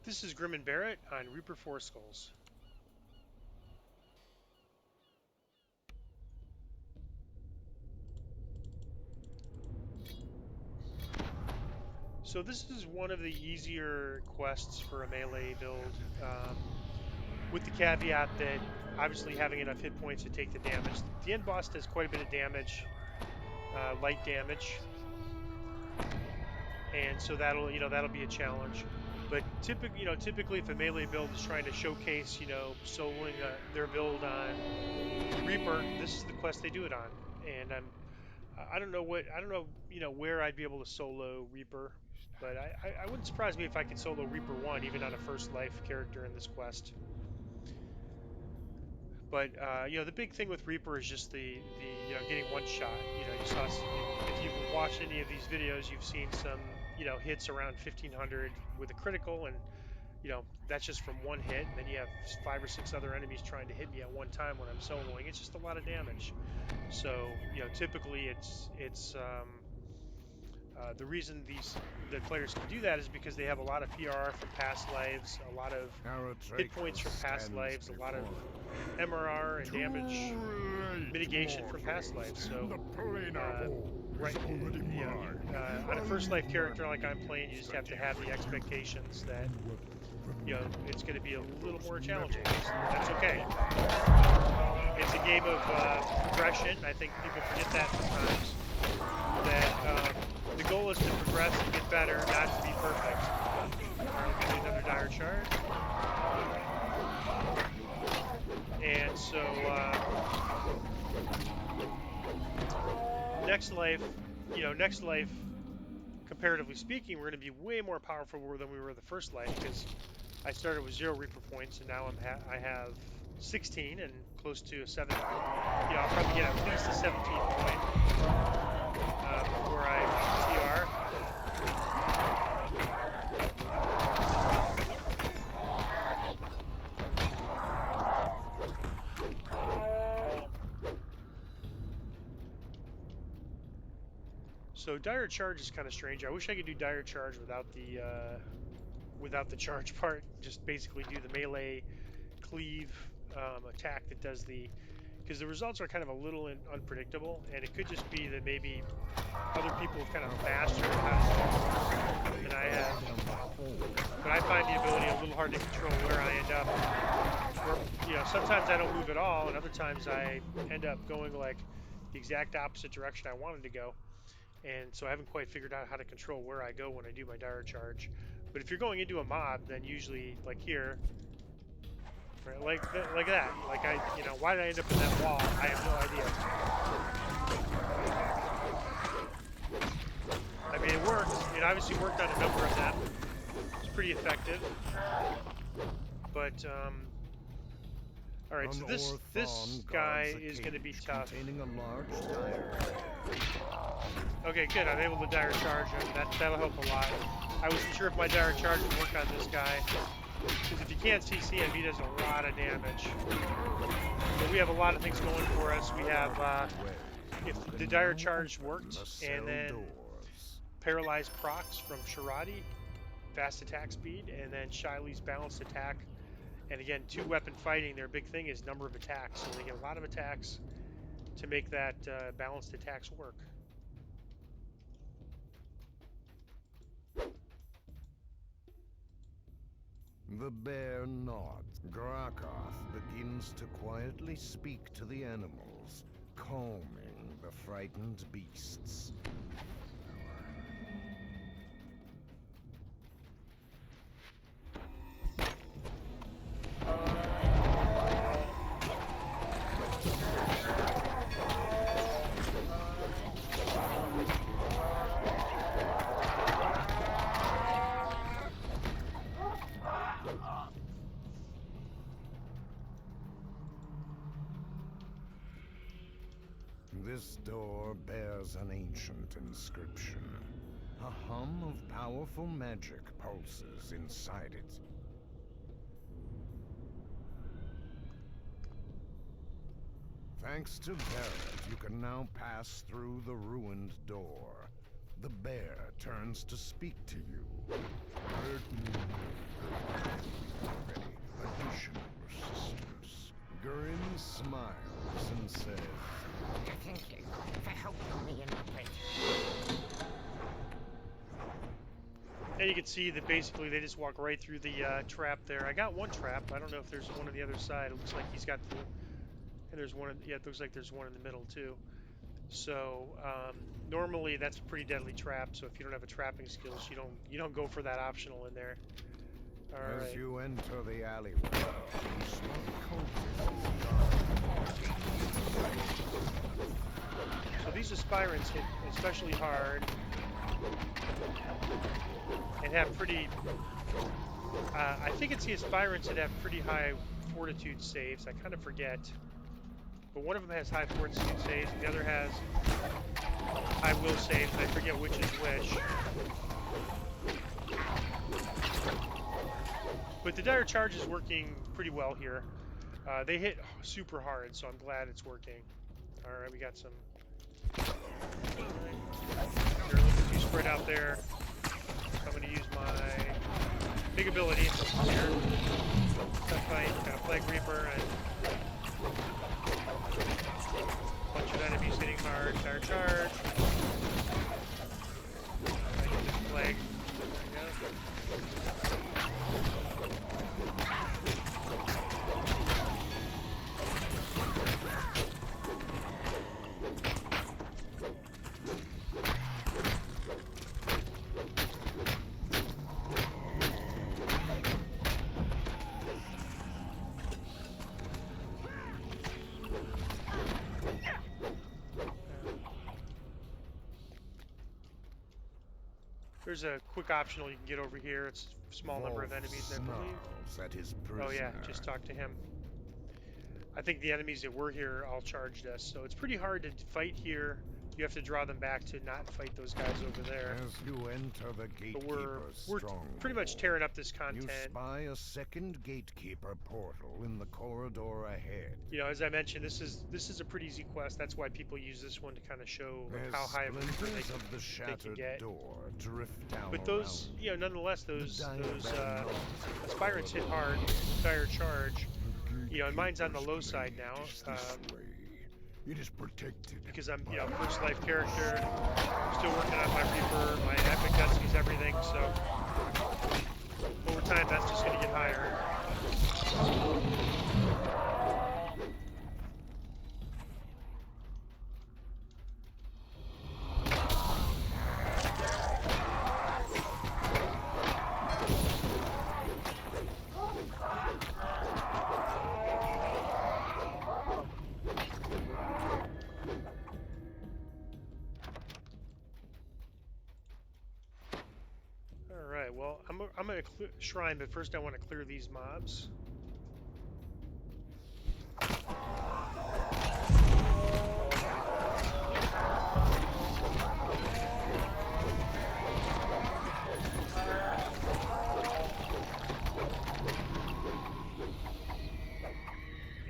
This is Grim and Barrett on Reaper Four Skulls. So this is one of the easier quests for a melee build, with the caveat that obviously having enough hit points to take the damage. The end boss does quite a bit of damage, light damage, and so that'll be a challenge. But typically if a melee build is trying to showcase soloing their build on Reaper, this is the quest they do it on. And I don't know, where I'd be able to solo Reaper, but I wouldn't surprise me if I could solo Reaper 1 even on a first life character in this quest. But the big thing with Reaper is just the getting one shot. You saw if you've watched any of these videos, you've seen some hits around 1500 with a critical, and that's just from one hit, and then you have 5 or 6 other enemies trying to hit me at one time when I'm soloing. It's just a lot of damage. So typically the reason the players can do that is because they have a lot of PR from past lives, a lot of hit points from past lives, a lot of MRR and damage mitigation from past lives. So right, on a first life character like I'm playing, you just have to have the expectations that it's going to be a little more challenging. That's okay. It's a game of progression. I think people forget that sometimes. That the goal is to progress and get better, not to be perfect. Alright, we're going to do another dire charge. And so, next life, comparatively speaking, we're going to be way more powerful than we were the first life, because I started with 0 Reaper points, and now I have 16 and close to a 17. I'll probably get at least a 17 point before I TR. So dire charge is kind of strange. I wish I could do dire charge without the charge part. Just basically do the melee cleave attack that does because the results are kind of a little unpredictable, and it could just be that maybe other people have kind of mastered how to do it, and I have. But I find the ability a little hard to control where I end up. Where, sometimes I don't move at all, and other times I end up going like the exact opposite direction I wanted to go. And so I haven't quite figured out how to control where I go when I do my dire charge. But if you're going into a mob, then usually, like here, right, like that, why did I end up in that wall? I have no idea. I mean, it worked. It obviously worked on a number of them. It's pretty effective. But all right, so this guy is going to be tough. Okay, good. I'm able to dire charge him. That'll help a lot. I wasn't sure if my dire charge would work on this guy, because if you can't CC him, he does a lot of damage. But we have a lot of things going for us. We have if the dire charge worked, and then paralyzed procs from Sharadi, fast attack speed, and then Shiley's balanced attack. And again, 2-weapon fighting, their big thing is number of attacks. So they get a lot of attacks to make that balanced attacks work. The bear nods. Grakoth begins to quietly speak to the animals, calming the frightened beasts. This door bears an ancient inscription. A hum of powerful magic pulses inside it. Thanks to Barrett, you can now pass through the ruined door. The bear turns to speak to you. And you can see that basically they just walk right through the trap there. I got one trap. I don't know if there's one on the other side. It looks like he's got the, and there's one. Yeah, it looks like there's one in the middle too. So normally that's a pretty deadly trap. So if you don't have a trapping skills, you don't go for that optional in there. All As right. you enter the alleyway, you spot So these aspirants hit especially hard and have pretty. I think it's the aspirants that have pretty high fortitude saves. I kind of forget. But one of them has high fortitude saves, and the other has high will saves, and I forget which is which. But the dire charge is working pretty well here. They hit super hard, so I'm glad it's working. All right, we got some. They're a little bit too spread out there. So I'm going to use my big ability here. Tough fight, got a Plague Reaper, and a bunch of enemies hitting hard. Dire charge. I get this Plague. There we go. There's a quick optional you can get over here. It's a small number of enemies, I believe. at his Oh yeah, prisoner. just talk to him. I think the enemies that were here all charged us, so it's pretty hard to fight here. You have to draw them back to not fight those guys over there. As you enter the But gatekeeper's we're stronghold, pretty much tearing up this you content. spy a second gatekeeper portal in the corridor ahead. You know, as I mentioned, this is a pretty easy quest. That's why people use this one to kind of show like, As how high of a reaper splinters of the they can shattered get. door drift down But those, around you know, nonetheless, those diagram aspirants hit hard, dire charge. You know, and mine's on the low side now. It is protected Because I'm, you know, first life character, still working on my Reaper, my epic cutscenes, everything, so over time that's just going to get higher. Well, I'm going to shrine, but first I want to clear these mobs.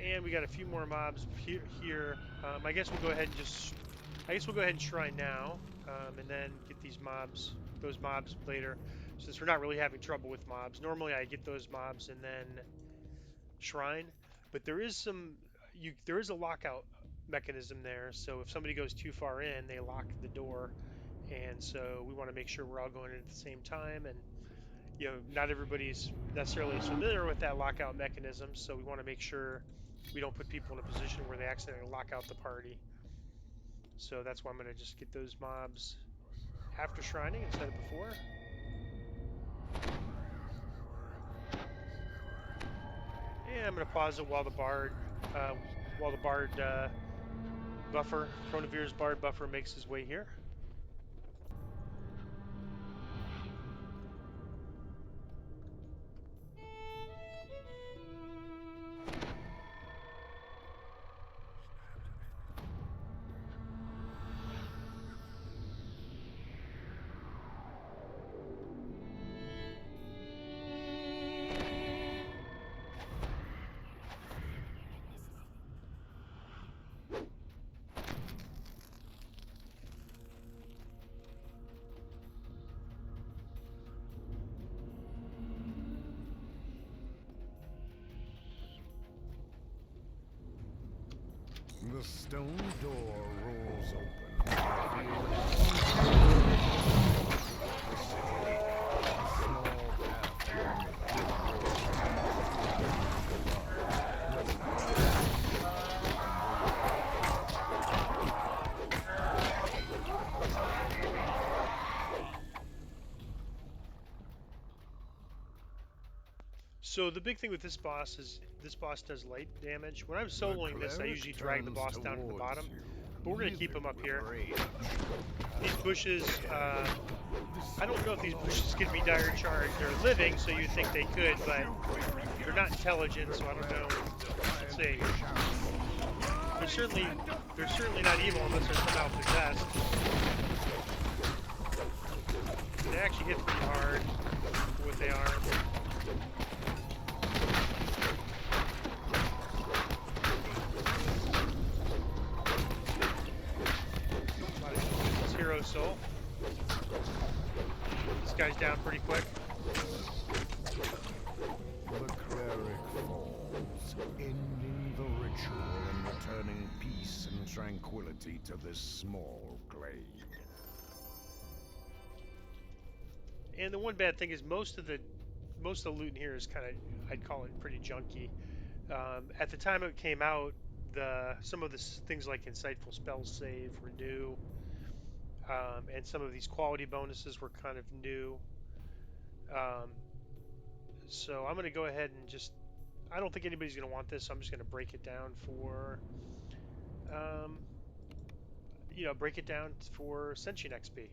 And we got a few more mobs here. I guess we'll go ahead and shrine now, and then get these mobs, those mobs later. Since we're not really having trouble with mobs. Normally I get those mobs and then shrine, but there is a lockout mechanism there, so if somebody goes too far in, they lock the door, and so we want to make sure we're all going in at the same time, and you know, not everybody's necessarily familiar with that lockout mechanism, so we want to make sure we don't put people in a position where they accidentally lock out the party. So that's why I'm going to just get those mobs after shrining instead of before. And I'm going to pause it while the bard buffer, Chronovir's bard buffer makes his way here. The stone door rolls open. So the big thing with this boss does light damage. When I'm The soloing this, I cleric usually drag the turns boss down to the towards bottom, you, but we're gonna keep livid him up with here. rage. These bushes, I don't know if these bushes Disqualified. can be dire charged. They're living, so you'd think they could, but they're not intelligent, so I don't know. Let's see. They're certainly not evil unless they're somehow possessed. They actually hit pretty hard for what they are. It's Hero Soul. This guy's down pretty quick. The cleric falls, ending the ritual and returning peace and tranquility to this small glade. And the one bad thing is most of the loot in here is kind of, I'd call it pretty junky. At the time it came out, some of the things like insightful spell save were new, and some of these quality bonuses were kind of new. Um, so I'm going to go ahead and just, I don't think anybody's going to want this, so I'm just going to break it down for, um, break it down for Sentient XP.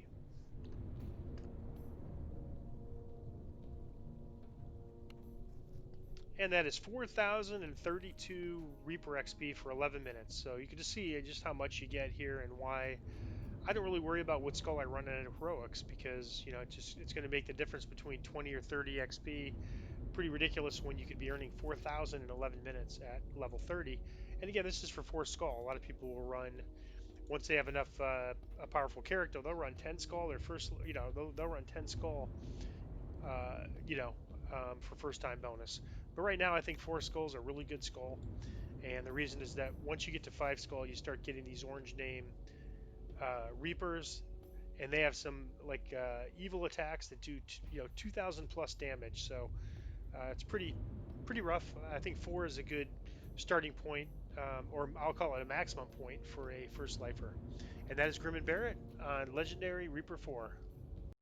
And that is 4,032 Reaper XP for 11 minutes. So you can just see just how much you get here and why I don't really worry about what skull I run at heroics, because it's going to make the difference between 20 or 30 XP pretty ridiculous when you could be earning 4,000 in 11 minutes at level 30. And again, this is for 4 skull. A lot of people will run, once they have enough a powerful character, they'll run 10 skull. Their first, they'll run 10 skull, uh, you know, for first time bonus. But right now, I think 4 skull is a really good skull. And the reason is that once you get to 5 skull, you start getting these orange name Reapers, and they have some like evil attacks that do 2,000 plus damage. So it's pretty rough. I think 4 is a good starting point, or I'll call it a maximum point for a first lifer. And that is Grim and Barrett on Legendary Reaper 4.